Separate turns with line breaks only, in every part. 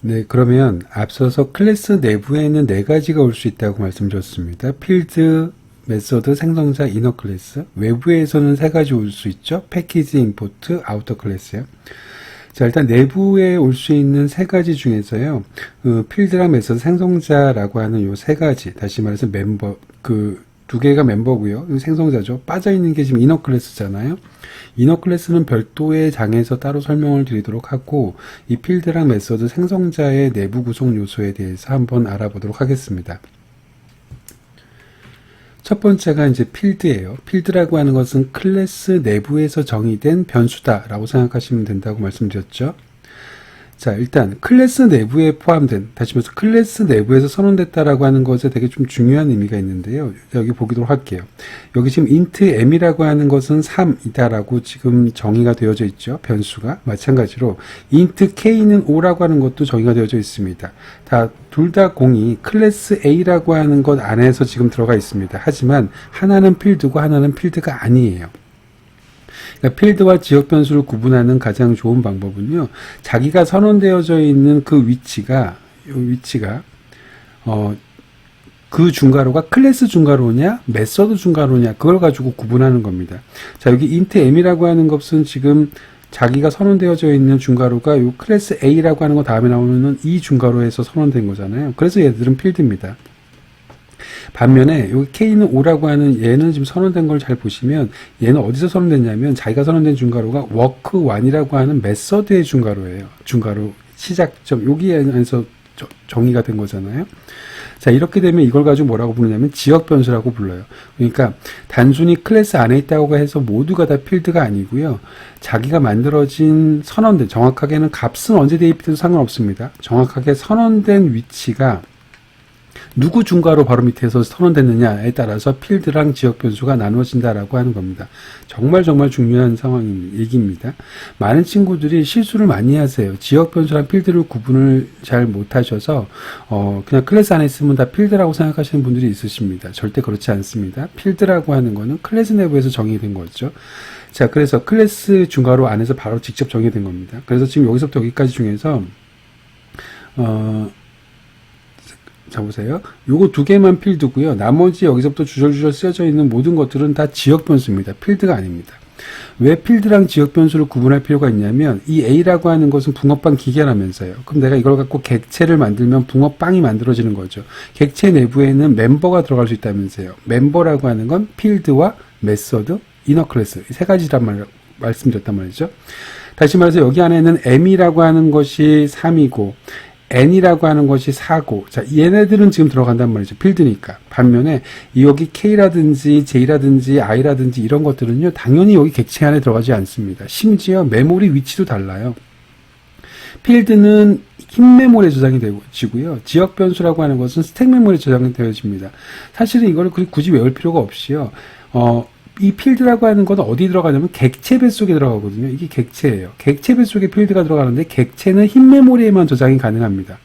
네, 그러면 앞서서 클래스 내부에는 네 가지가 올 수 있다고 말씀드렸습니다. 필드, 메서드, 생성자, 이너 클래스. 외부에서는 세 가지 올 수 있죠. 패키지, 임포트, 아우터 클래스요. 자, 일단 내부에 올 수 있는 세 가지 중에서요. 필드랑 메서드, 생성자라고 하는 요 세 가지. 다시 말해서 멤버, 두 개가 멤버고요. 생성자죠. 빠져있는 게 지금 이너 클래스잖아요. 이너 클래스는 별도의 장에서 따로 설명을 드리도록 하고, 이 필드랑 메서드 생성자의 내부 구성 요소에 대해서 한번 알아보도록 하겠습니다. 첫 번째가 이제 필드예요. 필드라고 하는 것은 클래스 내부에서 정의된 변수다라고 생각하시면 된다고 말씀드렸죠. 자, 일단 클래스 내부에 포함된, 다시 말해서 클래스 내부에서 선언됐다라고 하는 것에 되게 좀 중요한 의미가 있는데요. 여기 보도록 할게요. 여기 지금 int m이라고 하는 것은 3이다라고 지금 정의가 되어져 있죠. 변수가. 마찬가지로 int k는 5라고 하는 것도 정의가 되어져 있습니다. 둘 다 공이 클래스 A라고 하는 것 안에서 지금 들어가 있습니다. 하지만 하나는 필드고 하나는 필드가 아니에요. 그러니까 필드와 지역 변수를 구분하는 가장 좋은 방법은요. 자기가 선언되어져 있는 그 위치가 그 중괄호가 클래스 중괄호냐, 메서드 중괄호냐, 그걸 가지고 구분하는 겁니다. 자, 여기 int m이라고 하는 것은 지금 자기가 선언되어져 있는 중괄호가 요 클래스 A라고 하는 거 다음에 나오는 이 중괄호에서 선언된 거잖아요. 그래서 얘들은 필드입니다. 반면에 여기 K는 5라고 하는 얘는 지금 선언된 걸 잘 보시면 얘는 어디서 선언됐냐면 자기가 선언된 중괄호가 work1이라고 하는 메서드의 중괄호예요. 중괄호 시작점 여기에서 정의가 된 거잖아요. 자, 이렇게 되면 이걸 가지고 뭐라고 부르냐면 지역 변수라고 불러요. 그러니까 단순히 클래스 안에 있다고 해서 모두가 다 필드가 아니고요. 자기가 만들어진 선언된, 정확하게는 값은 언제 대입돼도 상관없습니다. 정확하게 선언된 위치가 누구 중괄호 바로 밑에서 선언됐느냐에 따라서 필드랑 지역 변수가 나누어진다라고 하는 겁니다. 정말 중요한 얘기입니다. 많은 친구들이 실수를 많이 하세요. 지역 변수랑 필드를 구분을 잘 못하셔서 그냥 클래스 안에 있으면 다 필드라고 생각하시는 분들이 있으십니다. 절대 그렇지 않습니다. 필드라고 하는 거는 클래스 내부에서 정의된 거죠. 자, 그래서 클래스 중괄호 안에서 바로 직접 정의된 겁니다. 그래서 지금 여기서부터 여기까지 중에서 자, 보세요. 요거 두 개만 필드고요. 나머지 여기서부터 주절주절 쓰여져 있는 모든 것들은 다 지역 변수입니다. 필드가 아닙니다. 왜 필드랑 지역 변수를 구분할 필요가 있냐면 이 A라고 하는 것은 붕어빵 기계라면서요. 그럼 내가 이걸 갖고 객체를 만들면 붕어빵이 만들어지는 거죠. 객체 내부에는 멤버가 들어갈 수 있다면서요. 멤버라고 하는 건 필드와 메서드, 이너 클래스 이 세 가지란 말씀드렸단 말이죠. 다시 말해서 여기 안에는 M이라고 하는 것이 3이고 N이라고 하는 것이 4고, 자, 얘네들은 지금 들어간단 말이죠. 필드니까. 반면에, 여기 K라든지 J라든지 I라든지 이런 것들은요, 당연히 여기 객체 안에 들어가지 않습니다. 심지어 메모리 위치도 달라요. 필드는 흰 메모리에 저장이 되어지고요. 지역 변수라고 하는 것은 스택 메모리에 저장이 되어집니다. 사실은 이걸 굳이 외울 필요가 없이요. 이 필드라고 하는 건 어디 들어가냐면 객체 뱃속에 들어가거든요. 이게 객체예요. 객체 뱃속에 필드가 들어가는데 객체는 흰 메모리에만 저장이 가능합니다.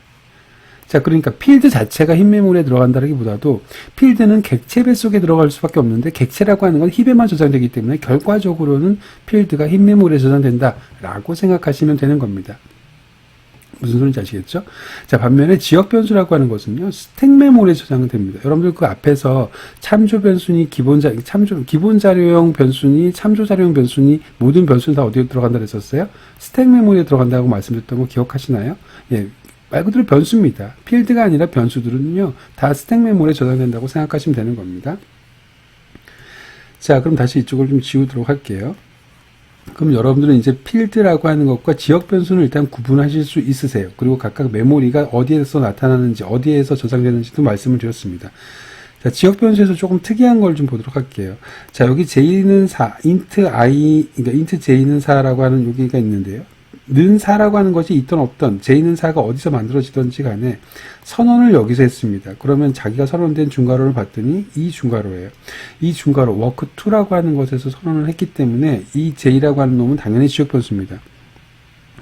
자, 그러니까 필드 자체가 흰 메모리에 들어간다기보다도 필드는 객체 뱃속에 들어갈 수밖에 없는데 객체라고 하는 건 힙에만 저장되기 때문에 결과적으로는 필드가 흰 메모리에 저장된다라고 생각하시면 되는 겁니다. 무슨 소리인지 아시겠죠? 자, 반면에 지역 변수라고 하는 것은요, 스택 메모리에 저장은 됩니다. 여러분들 그 앞에서 참조 변수니 기본 자료용 변수니 참조 자료용 변수니 모든 변수는 다 어디에 들어간다 그랬었어요? 스택 메모리에 들어간다고 말씀드렸던 거 기억하시나요? 예. 말 그대로 변수입니다. 필드가 아니라 변수들은요, 다 스택 메모리에 저장된다고 생각하시면 되는 겁니다. 자, 그럼 다시 이쪽을 좀 지우도록 할게요. 그럼 여러분들은 이제 필드라고 하는 것과 지역 변수는 일단 구분하실 수 있으세요. 그리고 각각 메모리가 어디에서 나타나는지, 어디에서 저장되는지도 말씀을 드렸습니다. 자, 지역 변수에서 조금 특이한 걸 좀 보도록 할게요. 자, 여기 j는 4, int i, 그러니까 int j는 4라고 하는 여기가 있는데요. 는 4라고 하는 것이 있던 없던 j는 4가 어디서 만들어지던지 간에 선언을 여기서 했습니다. 그러면 자기가 선언된 중괄호를 봤더니 이 중괄호예요. 이 중괄호 work2라고 하는 것에서 선언을 했기 때문에 이 j라고 하는 놈은 당연히 지역 변수입니다.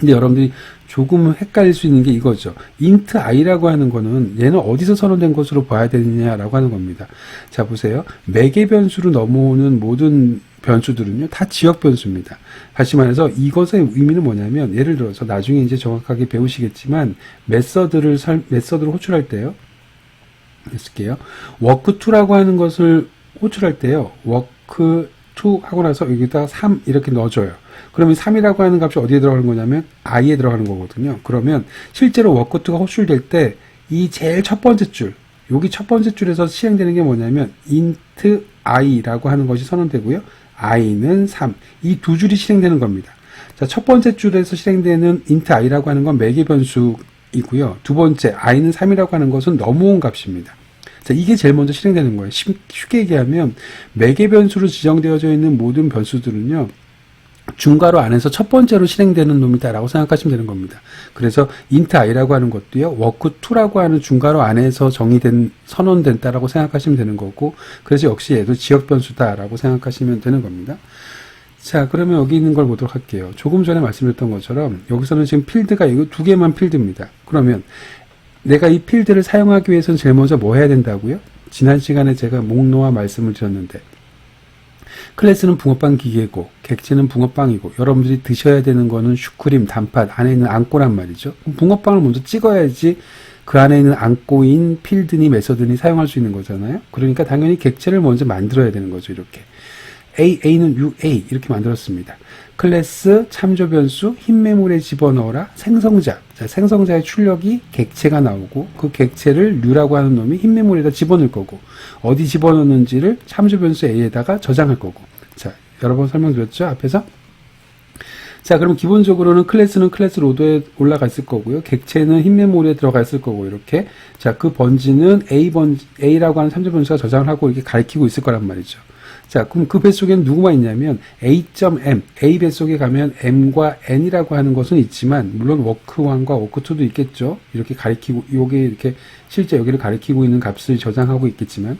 근데 여러분들이 조금 헷갈릴 수 있는 게 이거죠. int i라고 하는 거는 얘는 어디서 선언된 것으로 봐야 되느냐라고 하는 겁니다. 자, 보세요. 매개 변수로 넘어오는 모든 변수들은요, 다 지역 변수입니다. 다시 말해서 이것의 의미는 뭐냐면, 예를 들어서 나중에 이제 정확하게 배우시겠지만, 메서드를 호출할 때요, 쓸게요. work2라고 하는 것을 호출할 때요, work2 하고 나서 여기다 3 이렇게 넣어줘요. 그러면 3이라고 하는 값이 어디에 들어가는 거냐면 i에 들어가는 거거든요. 그러면 실제로 work2가 호출될 때 이 제일 첫 번째 줄, 여기 첫 번째 줄에서 실행되는 게 뭐냐면 int i라고 하는 것이 선언되고요. i는 3. 이 두 줄이 실행되는 겁니다. 자, 첫 번째 줄에서 실행되는 int i라고 하는 건 매개 변수이고요. 두 번째 i는 3이라고 하는 것은 넘어온 값입니다. 자, 이게 제일 먼저 실행되는 거예요. 쉽게 얘기하면 매개 변수로 지정되어져 있는 모든 변수들은요, 중괄호 안에서 첫 번째로 실행되는 놈이다라고 생각하시면 되는 겁니다. 그래서 int i라고 하는 것도요, work2라고 하는 중괄호 안에서 선언된다라고 생각하시면 되는 거고, 그래서 역시 얘도 지역 변수다라고 생각하시면 되는 겁니다. 자, 그러면 여기 있는 걸 보도록 할게요. 조금 전에 말씀드렸던 것처럼 여기서는 지금 필드가 이거 두 개만 필드입니다. 그러면 내가 이 필드를 사용하기 위해서는 제일 먼저 뭐 해야 된다고요? 지난 시간에 제가 목놓아 말씀을 드렸는데, 클래스는 붕어빵 기계고 객체는 붕어빵이고 여러분들이 드셔야 되는 거는 슈크림, 단팥, 안에 있는 앙꼬란 말이죠. 붕어빵을 먼저 찍어야지 그 안에 있는 앙꼬인 필드니 메서드니 사용할 수 있는 거잖아요. 그러니까 당연히 객체를 먼저 만들어야 되는 거죠. 이렇게 A는 UA 이렇게 만들었습니다. 클래스, 참조 변수, 흰 메모리에 집어넣어라, 생성자. 자, 생성자의 출력이 객체가 나오고 그 객체를 U라고 하는 놈이 흰 메모리에다 집어넣을 거고, 어디 집어넣는지를 참조 변수 A에다가 저장할 거고. 자, 여러 번 설명드렸죠? 앞에서? 자, 그럼 기본적으로는 클래스는 클래스 로드에 올라가 있을 거고요. 객체는 흰 메모리에 들어가 있을 거고, 이렇게. 자, 그 번지는 A라고 하는 참조 변수가 저장을 하고 이렇게 가리키고 있을 거란 말이죠. 자, 그럼 그 뱃속에는 누구만 있냐면 A.M, A 뱃속에 가면 M과 N이라고 하는 것은 있지만, 물론 work1과 work2도 있겠죠. 이렇게 가리키고, 요게 이렇게 실제 여기를 가리키고 있는 값을 저장하고 있겠지만,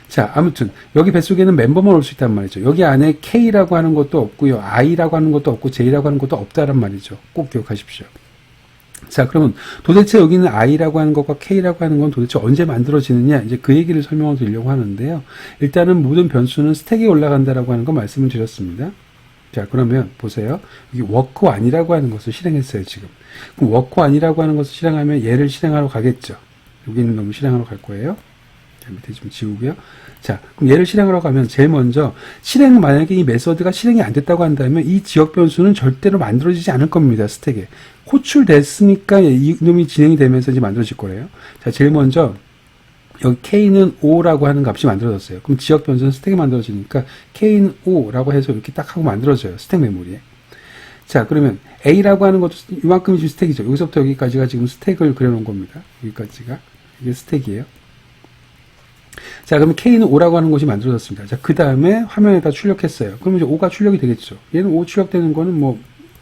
자, 아무튼 여기 뱃속에는 멤버만 올 수 있단 말이죠. 여기 안에 K라고 하는 것도 없고요, I라고 하는 것도 없고 J라고 하는 것도 없다란 말이죠. 꼭 기억하십시오. 자, 그러면 도대체 여기는 I라고 하는 것과 K라고 하는 건 도대체 언제 만들어지느냐, 이제 그 얘기를 설명을 드리려고 하는데요. 일단은 모든 변수는 스택에 올라간다라고 하는 거 말씀을 드렸습니다. 자, 그러면 보세요. 여기 work1이라고 하는 것을 실행했어요, 지금. 그럼 work1이라고 하는 것을 실행하면 얘를 실행하러 가겠죠. 여기 있는 놈을 실행하러 갈 거예요. 자, 밑에 좀 지우고요. 자, 그럼 얘를 실행하러 가면 제일 먼저 만약에 이 메서드가 실행이 안 됐다고 한다면 이 지역 변수는 절대로 만들어지지 않을 겁니다. 스택에. 호출됐으니까 이놈이 진행이 되면서 이제 만들어질 거래요. 자, 제일 먼저 여기 K는 5라고 하는 값이 만들어졌어요. 그럼 지역 변수는 스택에 만들어지니까 K는 5라고 해서 이렇게 딱 하고 만들어져요. 스택 메모리에. 자, 그러면 A라고 하는 것도 이만큼이 지금 스택이죠. 여기서부터 여기까지가 지금 스택을 그려놓은 겁니다. 여기까지가. 이게 스택이에요. 자, 그러면 K는 5라고 하는 것이 만들어졌습니다. 자, 그 다음에 화면에다 출력했어요. 그러면 이제 5가 출력이 되겠죠. 얘는 5 출력되는 거는 뭐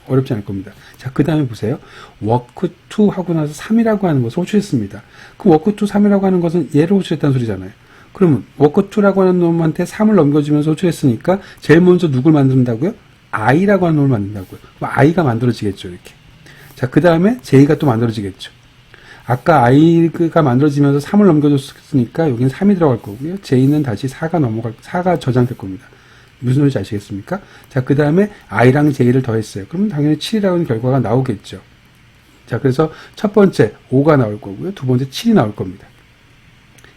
어렵지 않을 겁니다. 자, 그 다음에 보세요. work2 하고 나서 3이라고 하는 것을 호출했습니다. 그 work2 3이라고 하는 것은 얘를 호출했다는 소리잖아요. 그러면 work2라고 하는 놈한테 3을 넘겨주면서 호출했으니까 제일 먼저 누굴 만든다고요? i라고 하는 놈을 만든다고요. 그럼 i가 만들어지겠죠, 이렇게. 자, 그 다음에 j가 또 만들어지겠죠. 아까 i가 만들어지면서 3을 넘겨줬으니까 여기는 3이 들어갈 거고요. j는 다시 4가 저장될 겁니다. 무슨 소리인지 아시겠습니까? 자, 그 다음에 i랑 j를 더했어요. 그러면 당연히 7이라는 결과가 나오겠죠. 자, 그래서 첫 번째 5가 나올 거고요. 두 번째 7이 나올 겁니다.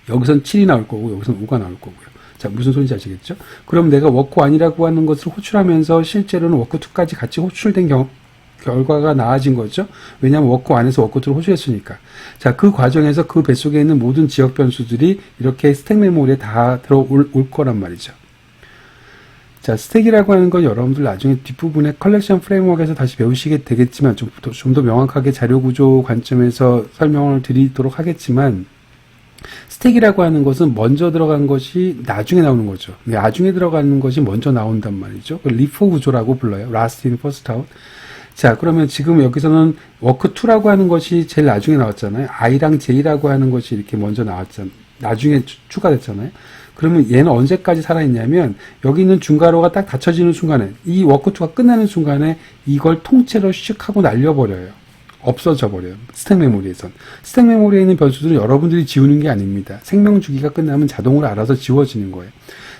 여기선 7이 나올 거고 여기선 5가 나올 거고요. 자, 무슨 소리인지 아시겠죠? 그럼 내가 work1이라고 하는 것을 호출하면서 실제로는 work2까지 같이 호출된 결과가 나아진 거죠. 왜냐하면 work1에서 work2를 호출했으니까. 자, 그 과정에서 그 뱃속에 있는 모든 지역 변수들이 이렇게 스택 메모리에 다 들어올 거란 말이죠. 자, 스택이라고 하는 건 여러분들 나중에 뒷부분에 컬렉션 프레임워크에서 다시 배우시게 되겠지만 좀 더 명확하게 자료 구조 관점에서 설명을 드리도록 하겠지만, 스택이라고 하는 것은 먼저 들어간 것이 나중에 나오는 거죠. 나중에 들어가는 것이 먼저 나온단 말이죠. 리포 구조라고 불러요. last in, first out. 자, 그러면 지금 여기서는 work2라고 하는 것이 제일 나중에 나왔잖아요. i랑 j라고 하는 것이 이렇게 먼저 나왔잖아요. 나중에 추가됐잖아요. 그러면 얘는 언제까지 살아있냐면 여기 있는 중괄호가 딱 닫혀지는 순간에 이 워크2가 끝나는 순간에 이걸 통째로 슉 하고 날려버려요. 없어져 버려요. 스택 메모리에선. 스택 메모리에 있는 변수들은 여러분들이 지우는 게 아닙니다. 생명 주기가 끝나면 자동으로 알아서 지워지는 거예요.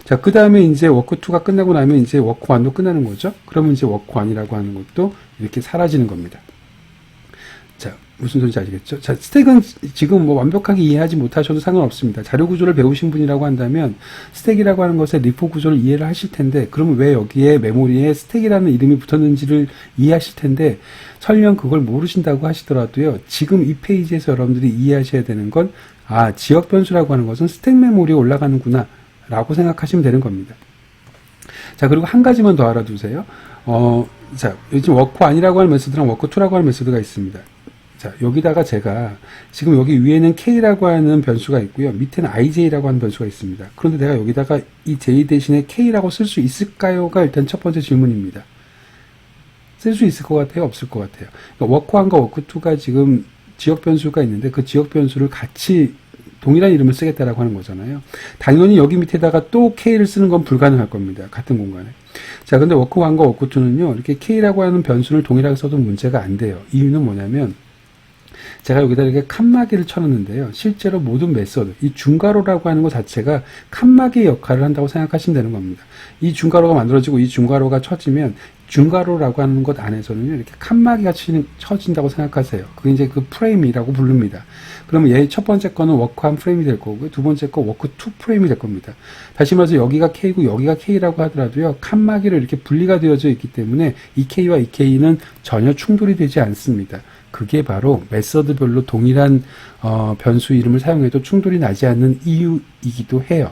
자, 그 다음에 이제 워크2가 끝나고 나면 이제 워크1도 끝나는 거죠. 그러면 이제 워크1이라고 하는 것도 이렇게 사라지는 겁니다. 자, 무슨 소리인지 아시겠죠? 자, 스택은 지금 뭐 완벽하게 이해하지 못하셔도 상관없습니다. 자료 구조를 배우신 분이라고 한다면 스택이라고 하는 것의 리포 구조를 이해를 하실 텐데, 그러면 왜 여기에 메모리에 스택이라는 이름이 붙었는지를 이해하실 텐데, 설령 그걸 모르신다고 하시더라도요, 지금 이 페이지에서 여러분들이 이해하셔야 되는 건, 아, 지역 변수라고 하는 것은 스택 메모리에 올라가는구나 라고 생각하시면 되는 겁니다. 자, 그리고 한 가지만 더 알아두세요. 자, 요즘 워크1이라고 하는 메소드랑 워크2라고 하는 메소드가 있습니다. 자, 여기다가 제가 지금 여기 위에는 k라고 하는 변수가 있고요. 밑에는 ij라고 하는 변수가 있습니다. 그런데 내가 여기다가 이 j 대신에 k라고 쓸 수 있을까요가 일단 첫 번째 질문입니다. 쓸 수 있을 것 같아요? 없을 것 같아요? 그러니까 워크1과 워크2가 지금 지역 변수가 있는데 그 지역 변수를 같이 동일한 이름을 쓰겠다라고 하는 거잖아요. 당연히 여기 밑에다가 또 k를 쓰는 건 불가능할 겁니다. 같은 공간에. 자, 근데 워크1과 워크2는요, 이렇게 k라고 하는 변수를 동일하게 써도 문제가 안 돼요. 이유는 뭐냐면, 제가 여기다 이렇게 칸막이를 쳐놨는데요. 실제로 모든 메서드, 이 중괄호라고 하는 것 자체가 칸막이 역할을 한다고 생각하시면 되는 겁니다. 이 중괄호가 만들어지고 이 중괄호가 쳐지면 중괄호라고 하는 것 안에서는요, 이렇게 칸막이가 쳐진다고 생각하세요. 그게 이제 그 프레임이라고 부릅니다. 그러면 얘 첫 번째 거는 워크1 프레임이 될 거고요. 두 번째 거 워크2 프레임이 될 겁니다. 다시 말해서 여기가 K고 여기가 K라고 하더라도요, 칸막이로 이렇게 분리가 되어져 있기 때문에 이 K와 이 K는 전혀 충돌이 되지 않습니다. 그게 바로 메서드별로 동일한 변수 이름을 사용해도 충돌이 나지 않는 이유이기도 해요.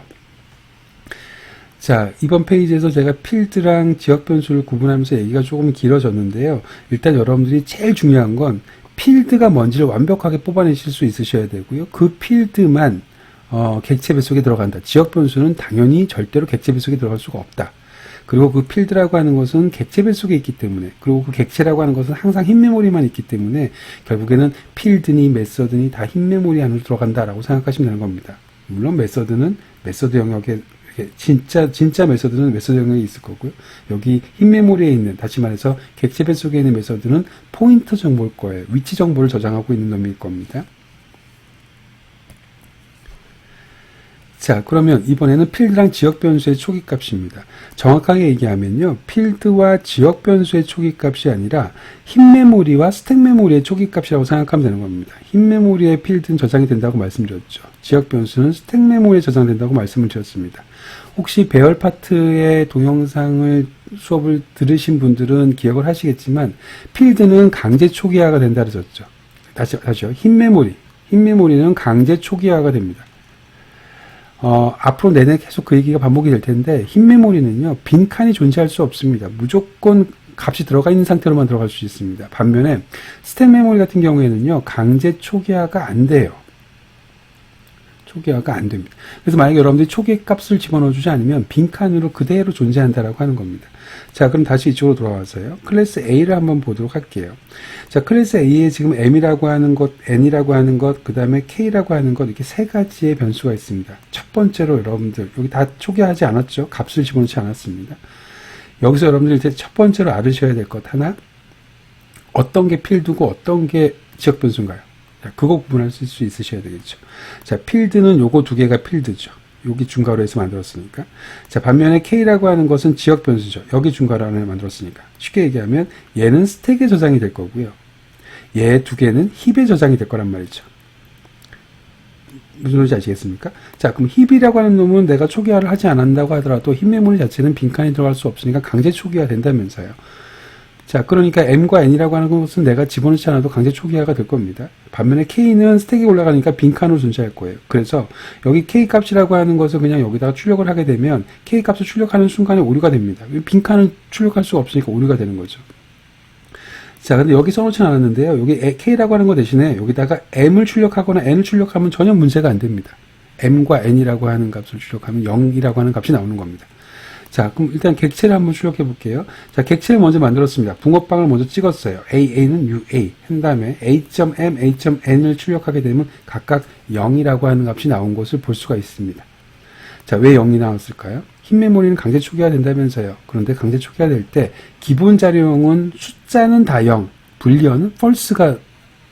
자, 이번 페이지에서 제가 필드랑 지역 변수를 구분하면서 얘기가 조금 길어졌는데요. 일단 여러분들이 제일 중요한 건 필드가 뭔지를 완벽하게 뽑아내실 수 있으셔야 되고요. 그 필드만 객체 배속에 들어간다. 지역 변수는 당연히 절대로 객체 배속에 들어갈 수가 없다. 그리고 그 필드라고 하는 것은 객체 배속에 있기 때문에, 그리고 그 객체라고 하는 것은 항상 흰 메모리만 있기 때문에 결국에는 필드니 메서드니 다 흰 메모리 안으로 들어간다라고 생각하시면 되는 겁니다. 물론 메서드는 메서드 영역에, 진짜 메서드는 메서드 영역에 있을 거고요. 여기 흰 메모리에 있는, 다시 말해서 객체 배속에 있는 메서드는 포인터 정보일 거예요. 위치 정보를 저장하고 있는 놈일 겁니다. 자, 그러면 이번에는 필드랑 지역 변수의 초기 값입니다. 정확하게 얘기하면요, 필드와 지역 변수의 초기 값이 아니라 흰 메모리와 스택 메모리의 초기 값이라고 생각하면 되는 겁니다. 흰 메모리에 필드는 저장이 된다고 말씀드렸죠. 지역 변수는 스택 메모리에 저장된다고 말씀을 드렸습니다. 혹시 배열 파트의 동영상을 수업을 들으신 분들은 기억을 하시겠지만 필드는 강제 초기화가 된다 그랬었죠. 다시요. 흰 메모리는 강제 초기화가 됩니다. 앞으로 내내 계속 그 얘기가 반복이 될 텐데, 흰 메모리는요, 빈칸이 존재할 수 없습니다. 무조건 값이 들어가 있는 상태로만 들어갈 수 있습니다. 반면에, 스택 메모리 같은 경우에는요, 강제 초기화가 안 돼요. 초기화가 안 됩니다. 그래서 만약에 여러분들이 초기 값을 집어넣어주지 않으면 빈칸으로 그대로 존재한다라고 하는 겁니다. 자, 그럼 다시 이쪽으로 돌아와서요. 클래스 A를 한번 보도록 할게요. 자, 클래스 A에 지금 M이라고 하는 것, N이라고 하는 것, 그 다음에 K라고 하는 것, 이렇게 세 가지의 변수가 있습니다. 첫 번째로 여러분들, 여기 다 초기화하지 않았죠? 값을 집어넣지 않았습니다. 여기서 여러분들 이제 첫 번째로 알으셔야 될 것 하나, 어떤 게 필드고 어떤 게 지역 변수인가요? 자, 그거 구분할 수 있으셔야 되겠죠. 자, 필드는 요거 두 개가 필드죠. 여기 중괄호에서 만들었으니까. 자, 반면에 K라고 하는 것은 지역 변수죠. 여기 중괄호 안에 만들었으니까. 쉽게 얘기하면 얘는 스택에 저장이 될 거고요. 얘 두 개는 힙에 저장이 될 거란 말이죠. 무슨 소리인지 아시겠습니까? 자, 그럼 힙이라고 하는 놈은 내가 초기화를 하지 않는다고 하더라도 힙 메모리 자체는 빈칸이 들어갈 수 없으니까 강제 초기화 된다면서요. 자, 그러니까 M과 N이라고 하는 것은 내가 집어넣지 않아도 강제 초기화가 될 겁니다. 반면에 K는 스택이 올라가니까 빈칸으로 존재할 거예요. 그래서 여기 K 값이라고 하는 것을 그냥 여기다가 출력을 하게 되면 K 값을 출력하는 순간에 오류가 됩니다. 빈칸을 출력할 수가 없으니까 오류가 되는 거죠. 자, 근데 여기 써놓지는 않았는데요. 여기 K라고 하는 거 대신에 여기다가 M을 출력하거나 N을 출력하면 전혀 문제가 안 됩니다. M과 N이라고 하는 값을 출력하면 0이라고 하는 값이 나오는 겁니다. 자, 그럼 일단 객체를 한번 출력해 볼게요. 자, 객체를 먼저 만들었습니다. 붕어빵을 먼저 찍었어요. AA는 UA. 한 다음에 A.M, A.N을 출력하게 되면 각각 0이라고 하는 값이 나온 것을 볼 수가 있습니다. 자, 왜 0이 나왔을까요? 흰 메모리는 강제 초기화 된다면서요. 그런데 강제 초기화 될 때 기본 자료형은 숫자는 다 0, 불리언은 false가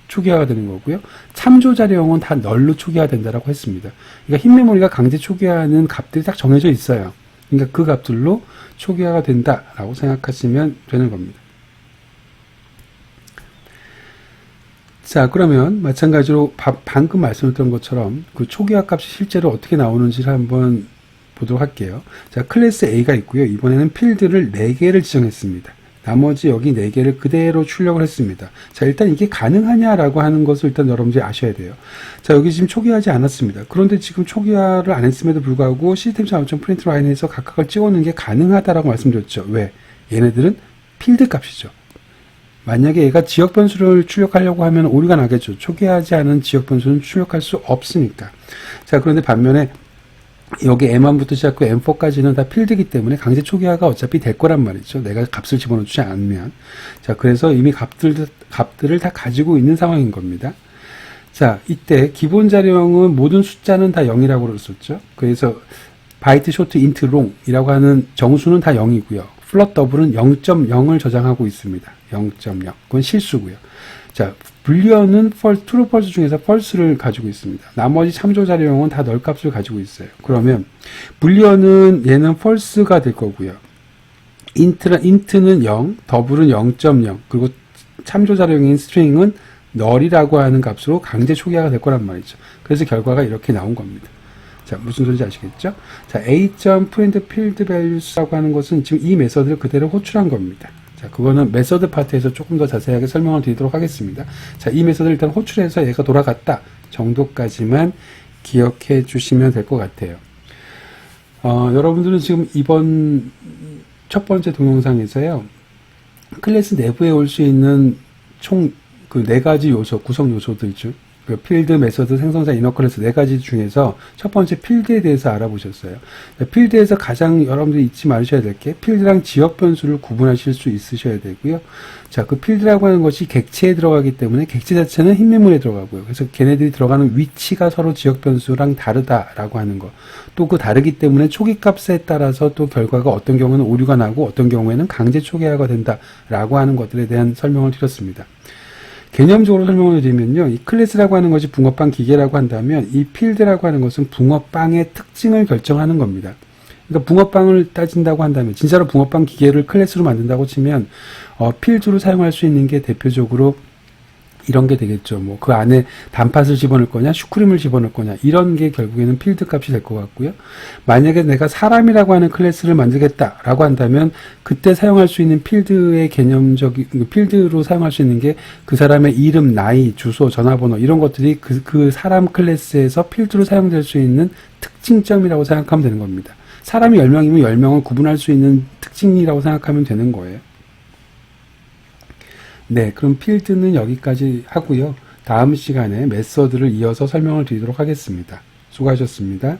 초기화가 되는 거고요. 참조 자료형은 다 널로 초기화 된다라고 했습니다. 그러니까 흰 메모리가 강제 초기화하는 값들이 딱 정해져 있어요. 그러니까 그 값들로 초기화가 된다라고 생각하시면 되는 겁니다. 자, 그러면 마찬가지로 방금 말씀드렸던 것처럼 그 초기화 값이 실제로 어떻게 나오는지를 한번 보도록 할게요. 자, 클래스 A가 있고요. 이번에는 필드를 4개를 지정했습니다. 나머지 여기 4개를 그대로 출력을 했습니다. 자, 일단 이게 가능하냐라고 하는 것을 일단 여러분들이 아셔야 돼요. 자, 여기 지금 초기화하지 않았습니다. 그런데 지금 초기화를 안 했음에도 불구하고 시스템.out.print 라인에서 각각을 찍어놓는 게 가능하다라고 말씀드렸죠. 왜? 얘네들은 필드 값이죠. 만약에 얘가 지역 변수를 출력하려고 하면 오류가 나겠죠. 초기화하지 않은 지역 변수는 출력할 수 없으니까. 자, 그런데 반면에 여기 M1부터 시작하고 M4까지는 다 필드이기 때문에 강제 초기화가 어차피 될 거란 말이죠. 내가 값을 집어넣지 않으면. 자, 그래서 이미 값들을 다 가지고 있는 상황인 겁니다. 자, 이때 기본 자료형은 모든 숫자는 다 0이라고 그랬었죠. 그래서 바이트 쇼트 인트 롱이라고 하는 정수는 다 0이고요. 플롯 더블은 0.0을 저장하고 있습니다. 0.0. 그건 실수고요. 자, 불리언은 true, false 중에서 false를 가지고 있습니다. 나머지 참조 자료형은 다 널 값을 가지고 있어요. 그러면 불리언은 얘는 false가 될 거고요. int는 0, 더블은 0.0, 그리고 참조 자료형인 string은 null이라고 하는 값으로 강제 초기화가 될 거란 말이죠. 그래서 결과가 이렇게 나온 겁니다. 자, 무슨 소리인지 아시겠죠? 자, a.printFieldValues라고 하는 것은 지금 이 메서드를 그대로 호출한 겁니다. 자, 그거는 메서드 파트에서 조금 더 자세하게 설명을 드리도록 하겠습니다. 자, 이 메서드를 일단 호출해서 얘가 돌아갔다 정도까지만 기억해 주시면 될 것 같아요. 여러분들은 지금 이번 첫 번째 동영상에서요, 클래스 내부에 올 수 있는 총 그 4가지 요소, 구성 요소들 중, 그 필드, 메서드, 생성자, 이너 클래스 4가지 중에서 첫 번째 필드에 대해서 알아보셨어요. 필드에서 가장 여러분들이 잊지 말으셔야 될 게 필드랑 지역 변수를 구분하실 수 있으셔야 되고요. 자, 그 필드라고 하는 것이 객체에 들어가기 때문에 객체 자체는 흰 메모리에 들어가고요. 그래서 걔네들이 들어가는 위치가 서로 지역 변수랑 다르다라고 하는 거. 또 그 다르기 때문에 초기 값에 따라서 또 결과가 어떤 경우는 오류가 나고 어떤 경우에는 강제 초기화가 된다라고 하는 것들에 대한 설명을 드렸습니다. 개념적으로 설명을 드리면요, 이 클래스라고 하는 것이 붕어빵 기계라고 한다면 이 필드라고 하는 것은 붕어빵의 특징을 결정하는 겁니다. 그러니까 붕어빵을 따진다고 한다면, 진짜로 붕어빵 기계를 클래스로 만든다고 치면 필드로 사용할 수 있는 게 대표적으로 이런 게 되겠죠. 뭐 그 안에 단팥을 집어넣을 거냐, 슈크림을 집어넣을 거냐, 이런 게 결국에는 필드 값이 될 것 같고요. 만약에 내가 사람이라고 하는 클래스를 만들겠다라고 한다면 그때 사용할 수 있는 필드의 개념적인 필드로 사용할 수 있는 게 그 사람의 이름, 나이, 주소, 전화번호 이런 것들이 그 사람 클래스에서 필드로 사용될 수 있는 특징점이라고 생각하면 되는 겁니다. 사람이 10명이면 10명을 구분할 수 있는 특징이라고 생각하면 되는 거예요. 네, 그럼 필드는 여기까지 하고요. 다음 시간에 메서드를 이어서 설명을 드리도록 하겠습니다. 수고하셨습니다.